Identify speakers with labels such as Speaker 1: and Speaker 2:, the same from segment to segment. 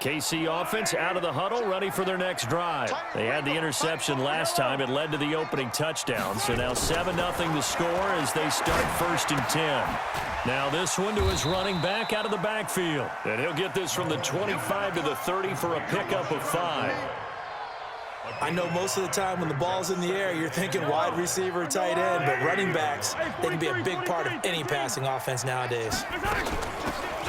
Speaker 1: KC offense out of the huddle, ready for their next drive. They had the interception last time. It led to the opening touchdown. So now 7-0 the score as they start 1st and 10. Now this one to his running back out of the backfield. And he'll get this from the 25 to the 30 for a pickup of 5.
Speaker 2: I know most of the time when the ball's in the air, you're thinking wide receiver, tight end, but running backs, they can be a big part of any passing offense nowadays.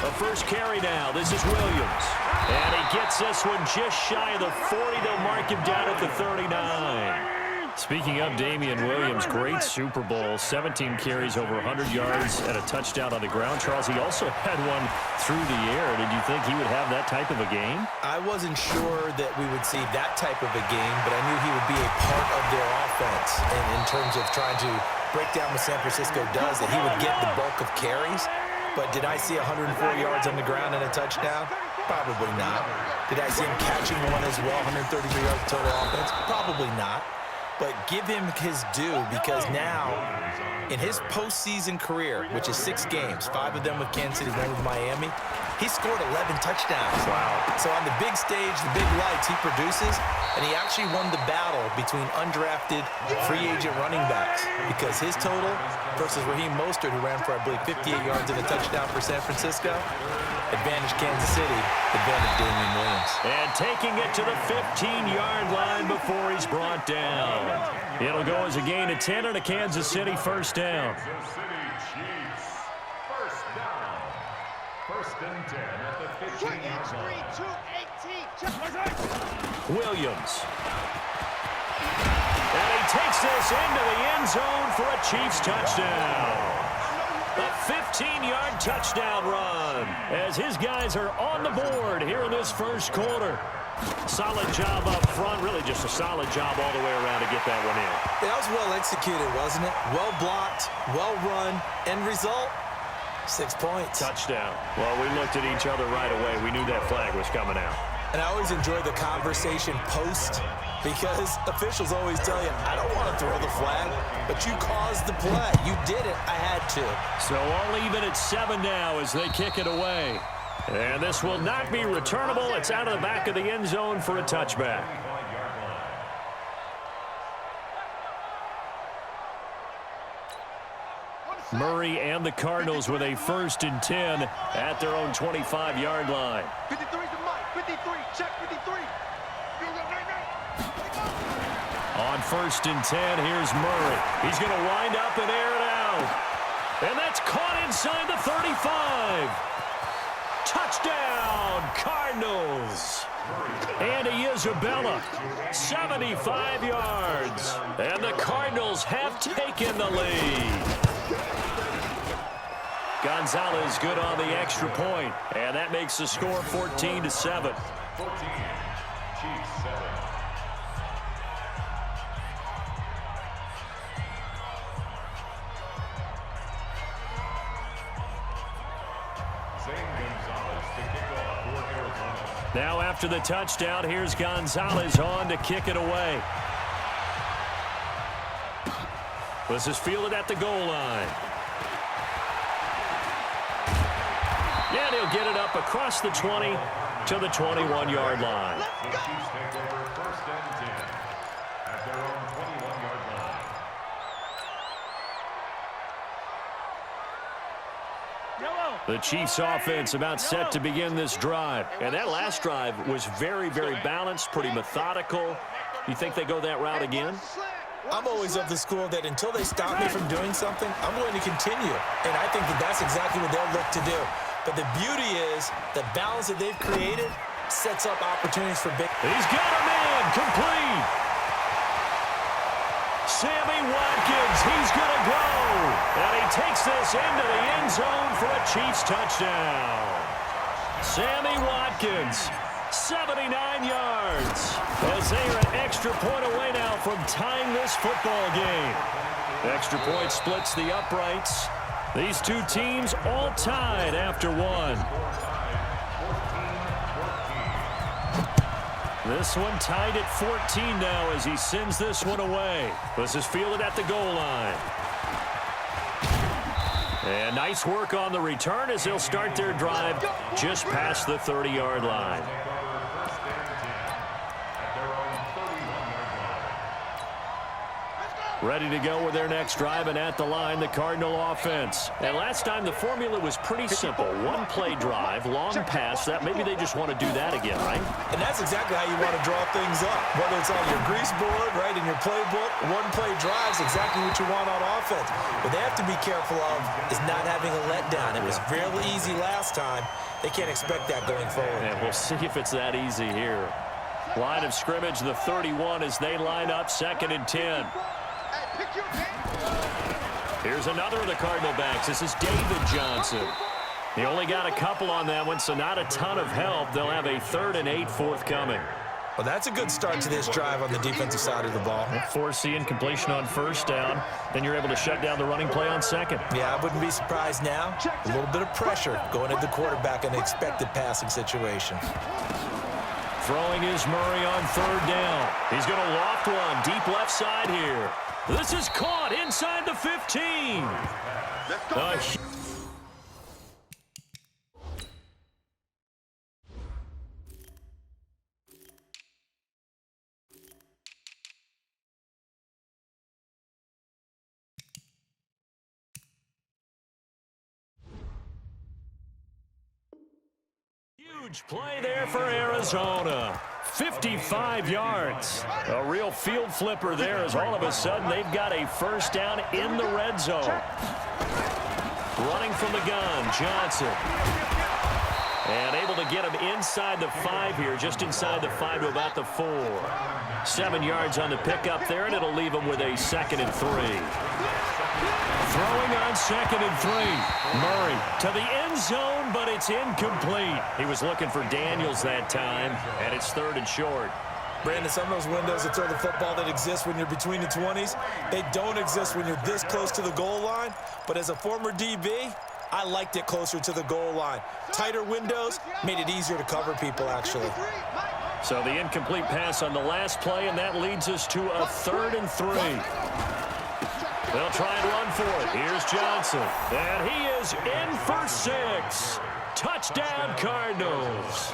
Speaker 1: A first carry now. This is Williams. And he gets this one just shy of the 40. They'll mark him down at the 39. Speaking of Damian Williams, great Super Bowl. 17 carries, over 100 yards, and a touchdown on the ground. Charles, he also had one through the air. Did you think he would have that type of a game?
Speaker 2: I wasn't sure that we would see that type of a game, but I knew he would be a part of their offense. And in terms of trying to break down what San Francisco does, that he would get the bulk of carries. But did I see 104 yards on the ground and a touchdown? Probably not. Did I see him catching one as well, 133 yards total offense? Probably not. But give him his due, because now, in his postseason career, which is 6 games, 5 of them with Kansas City, 1 with Miami, he scored 11 touchdowns. Wow. So on the big stage, the big lights, he produces, and he actually won the battle between undrafted free agent running backs, because his total versus Raheem Mostert, who ran for, I believe, 58 yards and a touchdown for San Francisco, advantage Kansas City, advantage Damian Williams.
Speaker 1: And taking it to the 15-yard line before he's brought down. It'll go as a gain of 10 and a Kansas City first down.
Speaker 3: First and 10 at the 15-yard line.
Speaker 1: Williams. And he takes this into the end zone for a Chiefs touchdown. A 15-yard touchdown run as his guys are on the board here in this first quarter. Solid job up front, really just a solid job all the way around to get that one in.
Speaker 2: That was well executed, wasn't it? Well blocked, well run, end result, 6 points.
Speaker 1: Touchdown. Well, we looked at each other right away. We knew that flag was coming out.
Speaker 2: And I always enjoy the conversation post, because officials always tell you, I don't want to throw the flag, but you caused the play. You did it. I had to.
Speaker 1: So all even at 7 now as they kick it away. And this will not be returnable. It's out of the back of the end zone for a touchback. Murray and the Cardinals with a 1st and 10 at their own 25-yard line.
Speaker 3: 53 to Mike. 53. Check 53.
Speaker 1: On 1st and 10, here's Murray. He's going to wind up and air it out. And that's caught inside the 35. Touchdown, Cardinals. Andy Isabella, 75 yards. And the Cardinals have taken the lead. Gonzalez good on the extra point, and that makes the score 14-7.
Speaker 3: 14, Chiefs 7.
Speaker 1: Now after the touchdown, here's Gonzalez on to kick it away. This is fielded at the goal line. And he'll get it up across the 20 to the 21-yard line.
Speaker 3: The Chiefs take over 1st and 10 at their own 21-yard line.
Speaker 1: The Chiefs offense about set to begin this drive. And that last drive was very, very balanced, pretty methodical. You think they go that route again?
Speaker 2: I'm always of the school that until they stop me from doing something, I'm going to continue. And I think that that's exactly what they'll look to do. But the beauty is the balance that they've created sets up opportunities for big.
Speaker 1: He's got him in, complete. Sammy Watkins, he's going to go. And he takes this into the end zone for a Chiefs touchdown. Sammy Watkins, 79 yards. As they are an extra point away now from tying this football game. Extra point splits the uprights. These two teams all tied after one. This one tied at 14 now as he sends this one away. This is fielded at the goal line. And nice work on the return as they'll start their drive just past the 30-yard line. Ready to go with their next drive, and at the line, the Cardinal offense. And last time, the formula was pretty simple. One-play drive, long pass. That maybe they just want to do that again, right?
Speaker 2: And that's exactly how you want to draw things up. Whether it's on your grease board, right, in your playbook, one-play drive is exactly what you want on offense. What they have to be careful of is not having a letdown. It was fairly easy last time. They can't expect that going forward.
Speaker 1: And we'll see if it's that easy here. Line of scrimmage, the 31 as they line up, 2nd and 10. Here's another of the Cardinal backs. This is David Johnson. He only got a couple on that one, so not a ton of help. They'll have a 3rd and 8 forthcoming.
Speaker 2: Well, that's a good start to this drive on the defensive side of the ball.
Speaker 1: Force the incompletion on 1st down. Then you're able to shut down the running play on 2nd.
Speaker 2: Yeah, I wouldn't be surprised now. A little bit of pressure going at the quarterback in an expected passing situation.
Speaker 1: Throwing is Murray on 3rd down. He's going to loft one deep left side here. This is caught inside the 15. Huge play there for Arizona. 55 yards. A real field flipper there as all of a sudden they've got a 1st down in the red zone. Running from the gun, Johnson. And able to get him inside the 5 here, just inside the 5 to about the 4. 7 yards on the pickup there, and it'll leave him with a 2nd and 3. Throwing on 2nd and 3. Murray to the end zone, but it's incomplete. He was looking for Daniels that time, and it's 3rd and short.
Speaker 2: Brandon, some of those windows that throw the football that exist when you're between the 20s, they don't exist when you're this close to the goal line. But as a former DB, I liked it closer to the goal line. Tighter windows made it easier to cover people, actually.
Speaker 1: So the incomplete pass on the last play, and that leads us to a 3rd and 3. They'll try and run for it. Here's Johnson. And he is in for 6. Touchdown, Cardinals.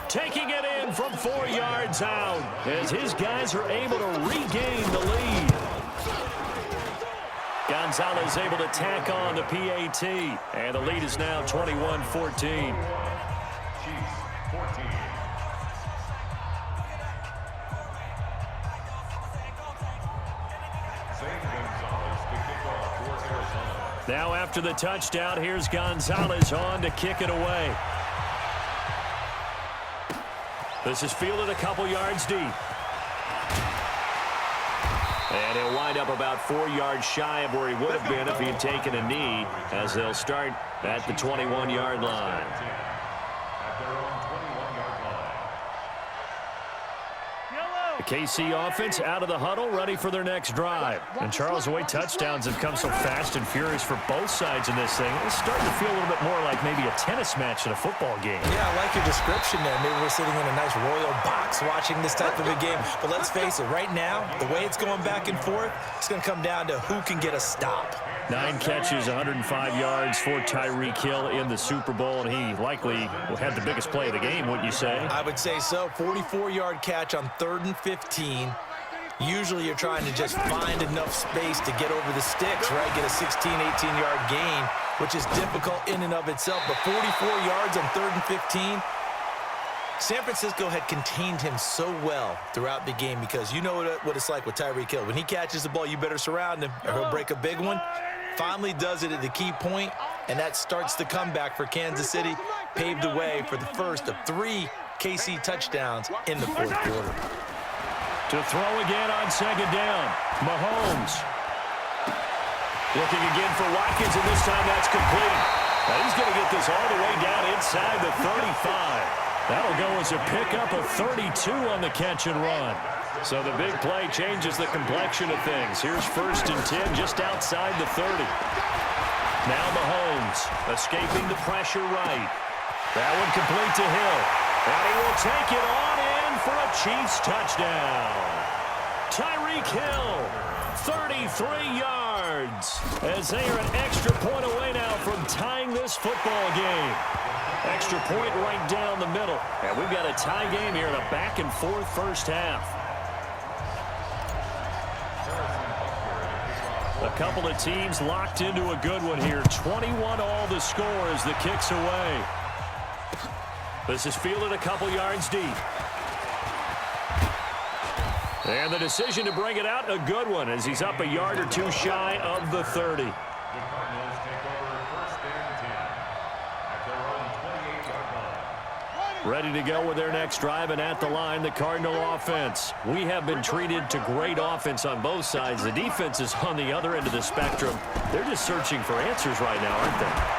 Speaker 1: Taking it in from 4 yards out as his guys are able to regain the lead. Gonzalez able to tack on the PAT. And the lead is now 21-14. Now after the touchdown, here's Gonzalez on to kick it away. This is fielded a couple yards deep. And he'll wind up about 4 yards shy of where he would have been if he had taken a knee, as they'll start at the 21-yard line. The KC offense out of the huddle, ready for their next drive. And Charles, the way touchdowns have come so fast and furious for both sides in this thing, it's starting to feel a little bit more like maybe a tennis match than a football game.
Speaker 2: Yeah, I like your description there. Maybe we're sitting in a nice royal box watching this type of a game. But let's face it, right now, the way it's going back and forth, it's going to come down to who can get a stop.
Speaker 1: 9 catches, 105 yards for Tyreek Hill in the Super Bowl, and he likely had the biggest play of the game, wouldn't you say?
Speaker 2: I would say so. 44-yard catch on 3rd and 15. Usually you're trying to just find enough space to get over the sticks, right? Get a 16, 18-yard gain, which is difficult in and of itself. But 44 yards on 3rd and 15. San Francisco had contained him so well throughout the game because you know what it's like with Tyreek Hill. When he catches the ball, you better surround him or he'll break a big one. Finally does it at the key point, and that starts the comeback for Kansas City. Paved the way for the first of 3 KC touchdowns in the 4th quarter.
Speaker 1: To throw again on 2nd down, Mahomes. Looking again for Watkins, and this time that's complete. Now he's going to get this all the way down inside the 35. That'll go as a pickup of 32 on the catch and run. So the big play changes the complexion of things. Here's 1st and 10 just outside the 30. Now Mahomes escaping the pressure right. That one complete to Hill. And he will take it on in for a Chiefs touchdown. Tyreek Hill, 33 yards, as they are an extra point away now from tying this football game. Extra point right down the middle. And we've got a tie game here in a back-and-forth first half. A couple of teams locked into a good one here. 21 all the score as the kick's away. This is fielded a couple yards deep. And the decision to bring it out, a good one, as he's up a yard or two shy of the 30.
Speaker 3: The Cardinals take over first and 10 at their own 28-yard line.
Speaker 1: Ready to go with their next drive, and at the line, the Cardinal offense. We have been treated to great offense on both sides. The defense is on the other end of the spectrum. They're just searching for answers right now, aren't they?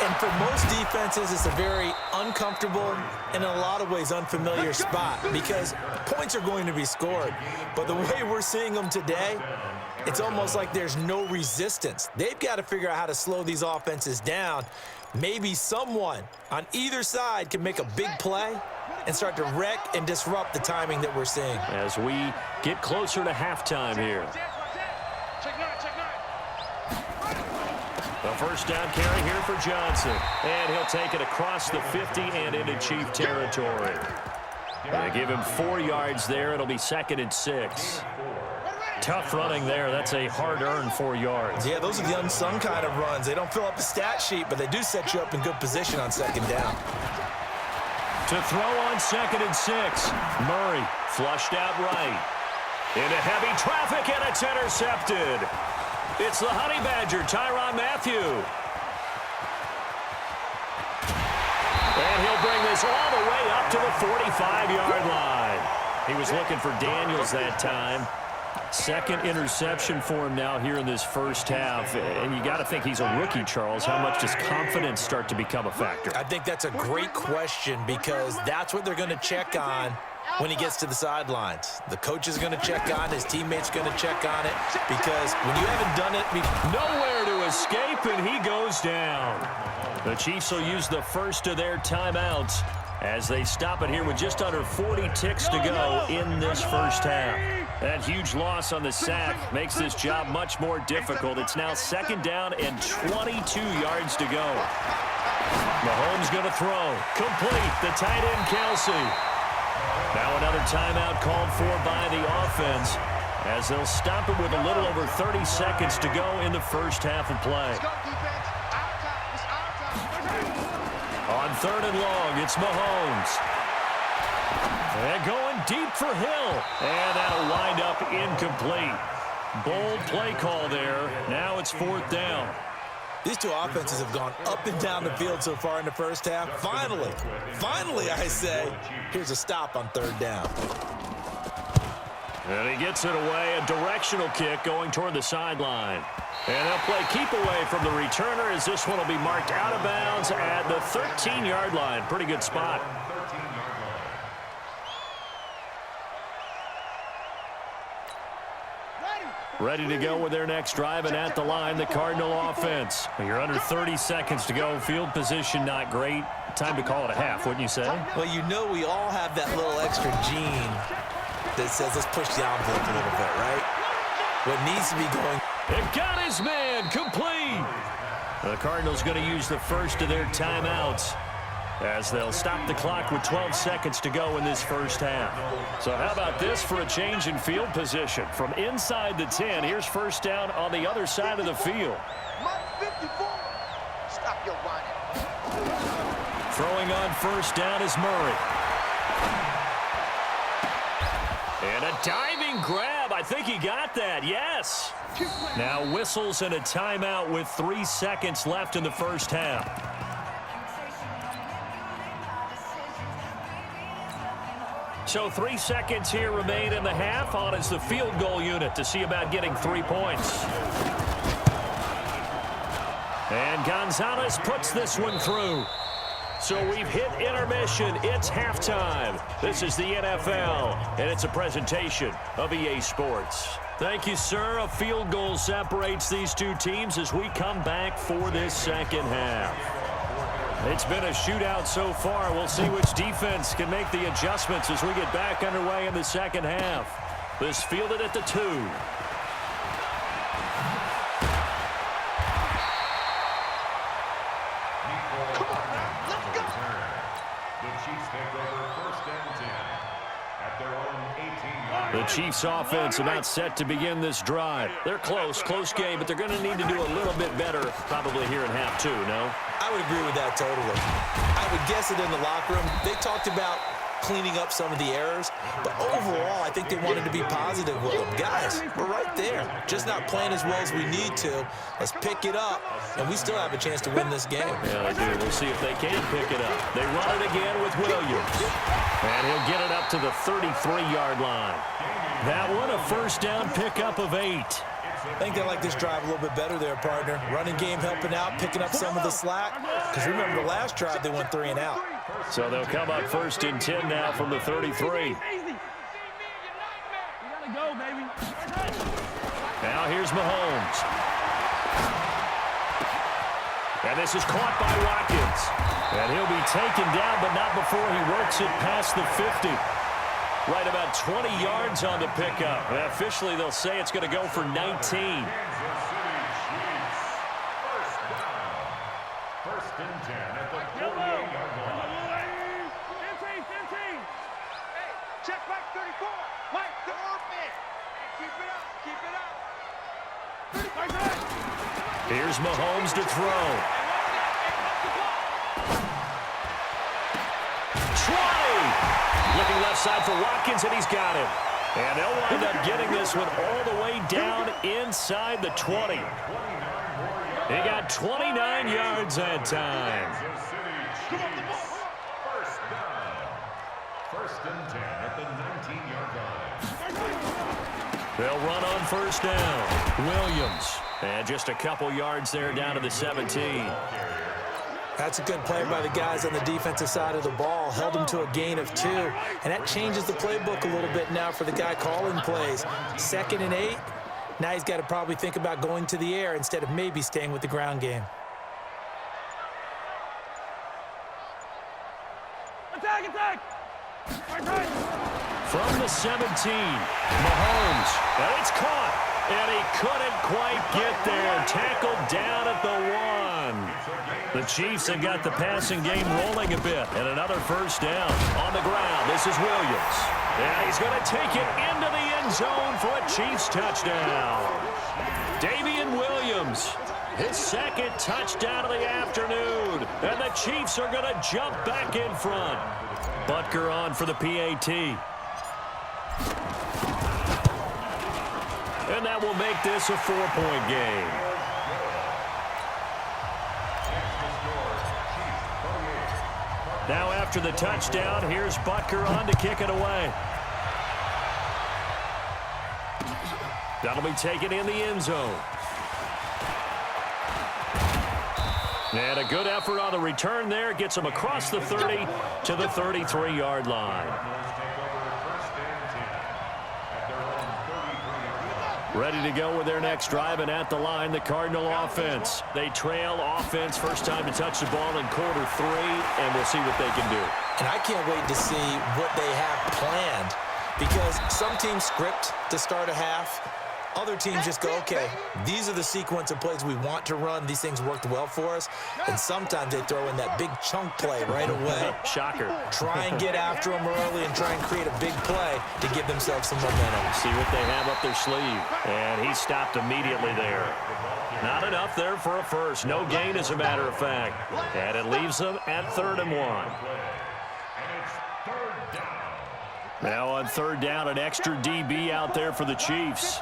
Speaker 2: And for most defenses, it's a very uncomfortable and in a lot of ways unfamiliar spot because points are going to be scored. But the way we're seeing them today, it's almost like there's no resistance. They've got to figure out how to slow these offenses down. Maybe someone on either side can make a big play and start to wreck and disrupt the timing that we're seeing.
Speaker 1: As we get closer to halftime here. The first down carry here for Johnson. And he'll take it across the 50 and into Chief territory. They give him 4 yards there. It'll be 2nd and 6. Tough running there. That's a hard-earned 4 yards.
Speaker 2: Yeah, those are the unsung kind of runs. They don't fill up the stat sheet, but they do set you up in good position on 2nd down.
Speaker 1: To throw on 2nd and 6. Murray flushed out right. Into heavy traffic, and it's intercepted. It's the Honey Badger, Tyrann Mathieu. And he'll bring this all the way up to the 45-yard line. He was looking for Daniels that time. 2nd interception for him now here in this first half. And you got to think he's a rookie, Charles. How much does confidence start to become a factor?
Speaker 2: I think that's a great question because that's what they're going to check on when he gets to the sidelines. The coach is going to check on, his teammates going to check on it, because when you haven't done it
Speaker 1: nowhere to escape, and he goes down. The Chiefs will use the first of their timeouts as they stop it here with just under 40 ticks to go in this first half. That huge loss on the sack makes this job much more difficult. It's now 2nd down and 22 yards to go. Mahomes going to throw. Complete. The tight end, Kelsey. Now another timeout called for by the offense as they'll stop it with a little over 30 seconds to go in the first half of play. On 3rd and long, it's Mahomes. And going deep for Hill. And that'll wind up incomplete. Bold play call there. Now it's 4th down.
Speaker 2: These two offenses have gone up and down the field so far in the first half. Finally, I say, here's a stop on 3rd down.
Speaker 1: And he gets it away, a directional kick going toward the sideline. And they'll play keep away from the returner as this one will be marked out of bounds at the 13-yard line. Pretty good spot. Ready to go with their next drive, and at the line, the Cardinal offense. You're under 30 seconds to go. Field position not great. Time to call it a half, wouldn't you say?
Speaker 2: Well, you know we all have that little extra gene that says let's push the envelope a little bit, right? What needs to be going.
Speaker 1: It got his man complete. The Cardinals going to use the first of their timeouts as they'll stop the clock with 12 seconds to go in this first half. So how about this for a change in field position? From inside the 10, here's first down on the other side of the field.
Speaker 4: Stop your whining.
Speaker 1: Throwing on first down is Murray. And a diving grab. I think he got that. Yes. Now whistles and a timeout with 3 seconds left in the first half. So 3 seconds here remain in the half. On is the field goal unit to see about getting 3 points. And Gonzalez puts this one through. So we've hit intermission. It's halftime. This is the NFL, and it's a presentation of EA Sports. Thank you, sir. A field goal separates these two teams as we come back for this second half. It's been a shootout so far. We'll see which defense can make the adjustments as we get back underway in the second half. This fielded at the 2. The Chiefs offense about set to begin this drive. They're close game, but they're going to need to do a little bit better probably here in half two, no?
Speaker 2: I would agree with that totally. I would guess it in the locker room. They talked about cleaning up some of the errors, but overall, I think they wanted to be positive with them. Guys, we're right there. Just not playing as well as we need to. Let's pick it up, and we still have a chance to win this game.
Speaker 1: Yeah, they do. We'll see if they can pick it up. They run it again with Williams, and he'll get it up to the 33-yard line. That one, a first down pickup of 8.
Speaker 2: I think they like this drive a little bit better there, partner. Running game helping out, picking up some of the slack. Because remember, the last drive, they went 3 and out.
Speaker 1: So they'll come up first and 10 now from the 33. Now here's Mahomes. And this is caught by Watkins. And he'll be taken down, but not before he works it past the 50. Right about 20 yards on the pickup. And officially, they'll say it's going to go for 19.
Speaker 3: First and 10 at the 48-yard line.
Speaker 4: Hey, check back 34. Mike, the man. Keep it up.
Speaker 1: Here's Mahomes to throw. 20! Looking left side for Watkins, and he's got him. And they'll wind up getting this one all the way down inside the 20. He got 29 yards that time.
Speaker 3: First and 10 at the 19-yard line.
Speaker 1: They'll run on first down. Williams. And just a couple yards there down to the 17.
Speaker 2: That's a good play by the guys on the defensive side of the ball. Held them to a gain of 2. And that changes the playbook a little bit now for the guy calling plays. 2nd and 8. Now he's got to probably think about going to the air instead of maybe staying with the ground game.
Speaker 5: Attack!
Speaker 1: From the 17, Mahomes. And it's caught. And he couldn't quite get there. Tackled down at the 1. The Chiefs have got the passing game rolling a bit. And another first down on the ground. This is Williams. And he's going to take it into the end zone for a Chiefs touchdown. Damian Williams, his 2nd touchdown of the afternoon. And the Chiefs are going to jump back in front. Butker on for the PAT. And that will make this a 4-point game. Now after the touchdown, here's Butker on to kick it away. That'll be taken in the end zone. And a good effort on the return there. Gets him across the 30 to the 33-yard line. Ready to go with their next drive, and at the line, the Cardinal offense. They trail offense, first time to touch the ball in quarter 3, and we'll see what they can do.
Speaker 2: And I can't wait to see what they have planned, because some teams script to start a half. Other teams just go, okay, these are the sequence of plays we want to run. These things worked well for us. And sometimes they throw in that big chunk play right away.
Speaker 1: Shocker.
Speaker 2: Try and get after them early and try and create a big play to give themselves some momentum.
Speaker 1: See what they have up their sleeve. And he stopped immediately there. Not enough there for a first. No gain, as a matter of fact. And it leaves them at 3rd and 1. Now on 3rd down, an extra DB out there for the Chiefs.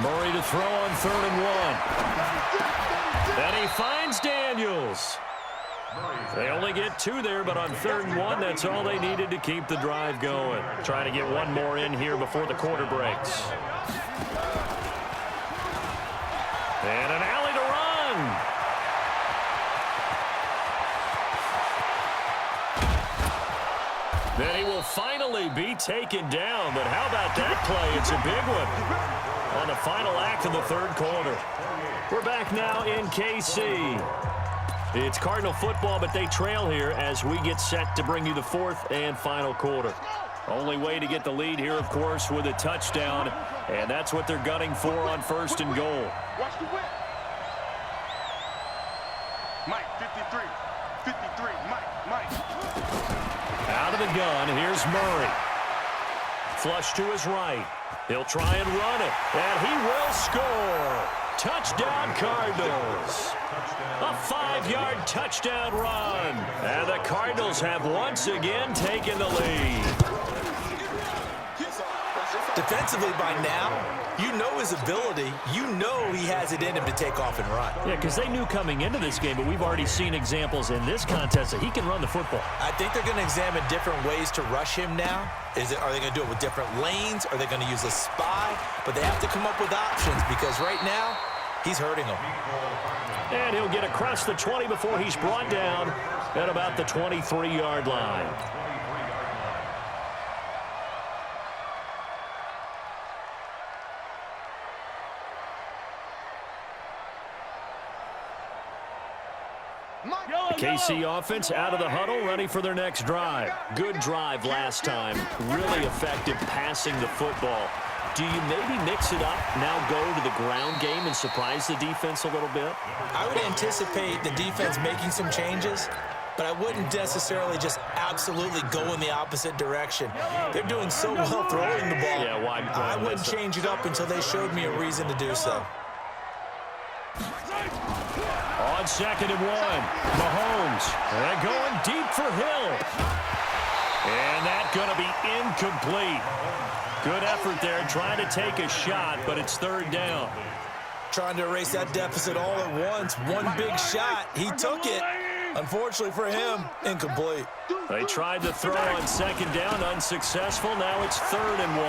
Speaker 1: Murray to throw on 3rd and 1. And he finds Daniels. They only get 2 there, but on 3rd and 1, that's all they needed to keep the drive going. Trying to get one more in here before the quarter breaks. And an alley to run. Then he will finally be taken down. But how about that play? It's a big one on the final act of the 3rd quarter. We're back now in KC. It's Cardinal football, but they trail here as we get set to bring you the 4th and final quarter. Only way to get the lead here, of course, with a touchdown. And that's what they're gunning for on 1st and goal.
Speaker 5: Watch the whip. Mike, 53. 53, Mike.
Speaker 1: Out of the gun, here's Murray. flush to his right. He'll try and run it, and he will score. Touchdown, Cardinals. A 5-yard touchdown run. And the Cardinals have once again taken the lead.
Speaker 2: Defensively by now, you know his ability. You know he has it in him to take off and run.
Speaker 1: Yeah, because they knew coming into this game, but we've already seen examples in this contest that he can run the football.
Speaker 2: I think they're going to examine different ways to rush him now. Are they going to do it with different lanes? Are they going to use a spy? But they have to come up with options because right now, he's hurting them.
Speaker 1: And he'll get across the 20 before he's brought down at about the 23-yard line. The KC offense out of the huddle, ready for their next drive. Good drive last time. Really effective passing the football. Do you maybe mix it up, now go to the ground game and surprise the defense a little bit?
Speaker 2: I would anticipate the defense making some changes, but I wouldn't necessarily just absolutely go in the opposite direction. They're doing so well throwing the ball.
Speaker 1: Yeah,
Speaker 2: I wouldn't change it up until they showed me a reason to do so.
Speaker 1: On 2nd and 1, Mahomes, and going deep for Hill. And that's going to be incomplete. Good effort there, trying to take a shot, but it's 3rd down.
Speaker 2: Trying to erase that deficit all at once. One big shot. He took it. Unfortunately for him, incomplete.
Speaker 1: They tried to throw on 2nd down, unsuccessful. Now it's 3rd and 1.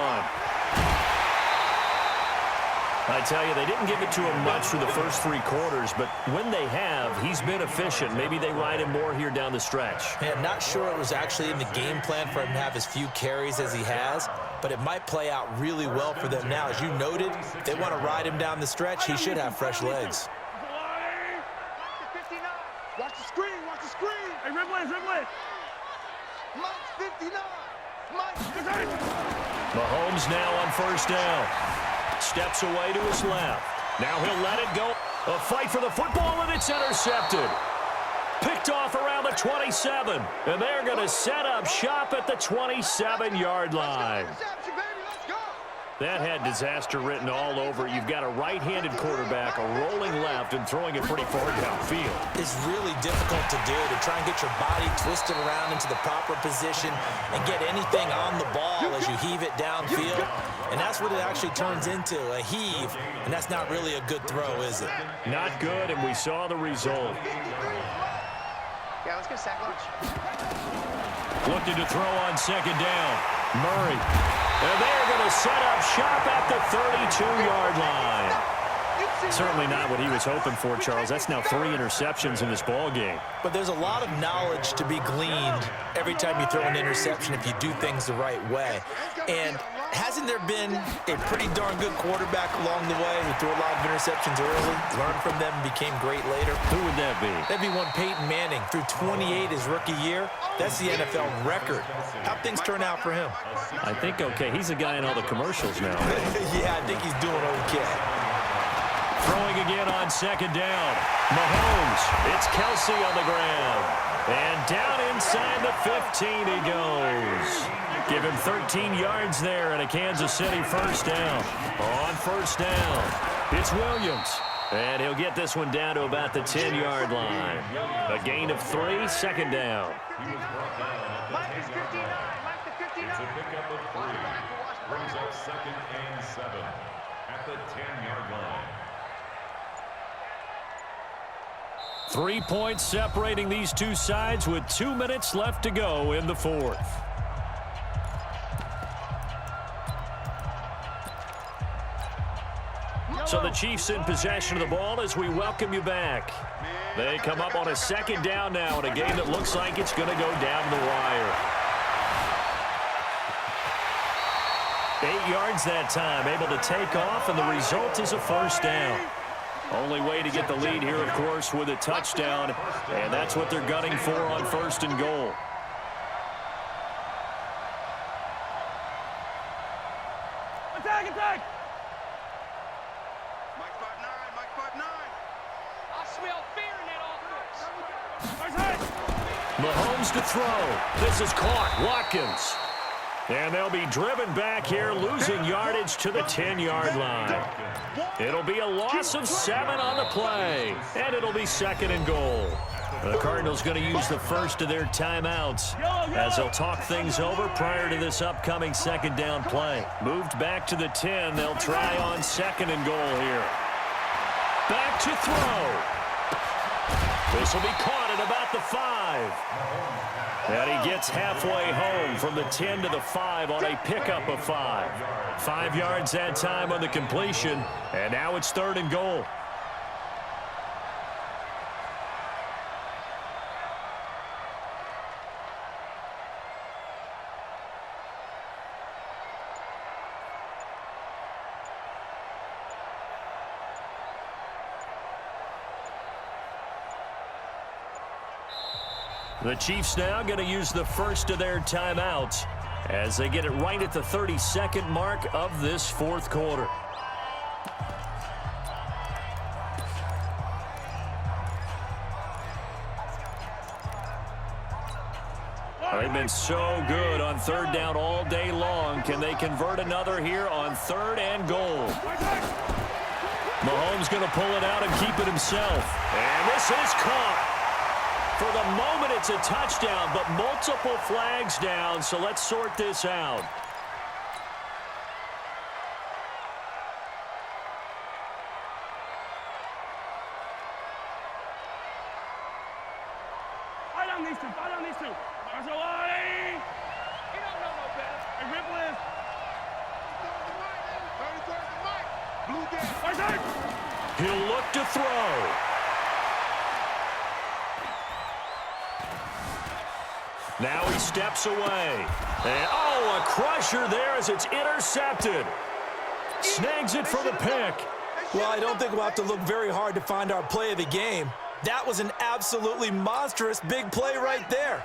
Speaker 1: I tell you, they didn't give it to him much through the first 3 quarters, but when they have, he's been efficient. Maybe they ride him more here down the stretch.
Speaker 2: Yeah, not sure it was actually in the game plan for him to have as few carries as he has, but it might play out really well for them now. As you noted, they want to ride him down the stretch. He should have fresh legs.
Speaker 4: Watch the screen, watch the screen.
Speaker 5: Hey, Ridley.
Speaker 4: Mike's 59. Mike's
Speaker 1: Mahomes now on 1st down. Steps away to his left. Now he'll let it go. A fight for the football, and it's intercepted. Picked off around the 27. And they're going to set up shop at the 27-yard line. That had disaster written all over. You've got a right-handed quarterback, a rolling left, and throwing it pretty far downfield.
Speaker 2: It's really difficult to do, to try and get your body twisted around into the proper position and get anything on the ball as you heave it downfield. And that's what it actually turns into, a heave. And that's not really a good throw, is it?
Speaker 1: Not good, and we saw the result.
Speaker 4: Yeah, let's get sack lunch.
Speaker 1: Looking to throw on 2nd down. Murray. And they're going to set up shop at the 32-yard line. Certainly not what he was hoping for, Charles. That's now 3 interceptions in this ball game.
Speaker 2: But there's a lot of knowledge to be gleaned every time you throw an interception if you do things the right way. And hasn't there been a pretty darn good quarterback along the way who threw a lot of interceptions early, learned from them, and became great later?
Speaker 1: Who would that be?
Speaker 2: That'd be one Peyton Manning. Threw 28 his rookie year. That's the NFL record. How'd things turn out for him?
Speaker 1: I think okay. He's a guy in all the commercials now.
Speaker 2: Yeah, I think he's doing okay.
Speaker 1: Throwing again on 2nd down. Mahomes. It's Kelsey on the ground. And down inside the 15 he goes. Give him 13 yards there and a Kansas City 1st down. On 1st down, it's Williams. And he'll get this one down to about the 10-yard line. A gain of 3, 2nd down.
Speaker 4: Mike is 59. Mike the 59.
Speaker 3: It's a pickup of 3. Brings up 2nd and 7 at the 10-yard line.
Speaker 1: 3 points separating these two sides with 2 minutes left to go in the 4th. So the Chiefs in possession of the ball as we welcome you back. They come up on a 2nd down now in a game that looks like it's going to go down the wire. 8 yards that time, able to take off, and the result is a 1st down. Only way to get the lead here, of course, with a touchdown, and that's what they're gunning for on 1st and goal.
Speaker 5: Attack, attack!
Speaker 4: Mike 5'9. Mike 5'9. I smell fear in that offense.
Speaker 5: First hit!
Speaker 1: Mahomes to throw. This is caught. Watkins. And they'll be driven back here, losing yardage to the 10-yard line. It'll be a loss of 7 on the play, and it'll be second and goal. The Cardinals going to use the first of their timeouts as they'll talk things over prior to this upcoming second down play. Moved back to the 10. They'll try on second and goal here. Back to throw. This will be caught at about the 5. And he gets halfway home from the 10 to the 5 on a pickup of 5. 5 yards that time on the completion, and now it's third and goal. The Chiefs now going to use the first of their timeouts as they get it right at the 32nd mark of this fourth quarter. They've been so good on third down all day long. Can they convert another here on third and goal? Mahomes going to pull it out and keep it himself. And this is caught. For the moment, it's a touchdown, but multiple flags down, so let's sort this out.
Speaker 5: Fight on these two. Fight on these two. Marshall, he don't know no better. Hey, Riplis.
Speaker 1: He'll look to throw. Now he steps away. And, oh, a crusher there as it's intercepted. Snags it for the pick.
Speaker 2: Well, I don't think we'll have to look very hard to find our play of the game. That was an absolutely monstrous big play right there.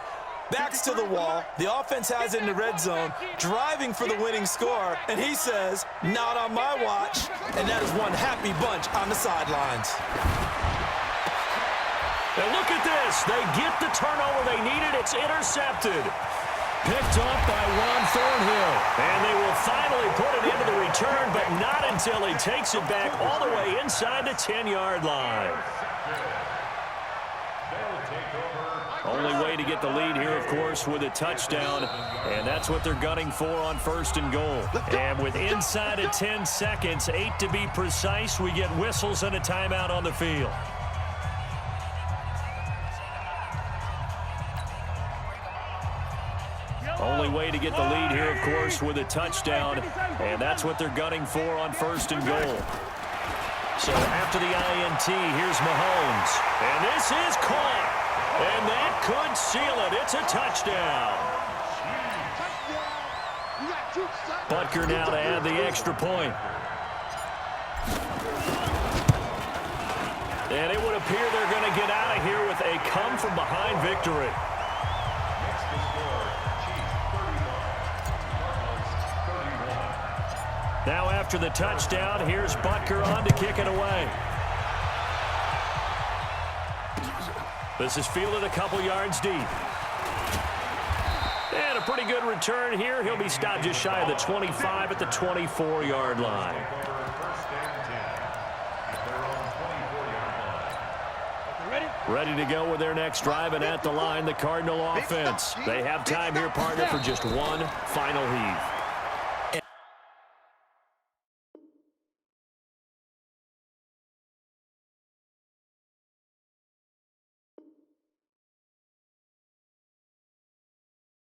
Speaker 2: Backs to the wall. The offense has it in the red zone, driving for the winning score. And he says, not on my watch. And that is one happy bunch on the sidelines.
Speaker 1: And look at this. They get the turnover they needed. It's intercepted. Picked off by Ron Thornhill. And they will finally put it into the return, but not until he takes it back all the way inside the 10-yard line. Only way to get the lead here, of course, with a touchdown. And that's what they're gunning for on first and goal. And with inside of 10 seconds, 8 to be precise, we get whistles and a timeout on the field. Only way to get the lead here, of course, with a touchdown. And that's what they're gunning for on first and goal. So after the INT, here's Mahomes. And this is caught. And that could seal it. It's a touchdown. Butker now to add the extra point. And it would appear they're going to get out of here with a come-from-behind victory. Now after the touchdown, here's Butker on to kick it away. This is fielded a couple yards deep. And a pretty good return here. He'll be stopped just shy of the 25 at the 24-yard line. Ready to go with their next drive, and at the line, the Cardinal offense. They have time here, partner, for just one final heave.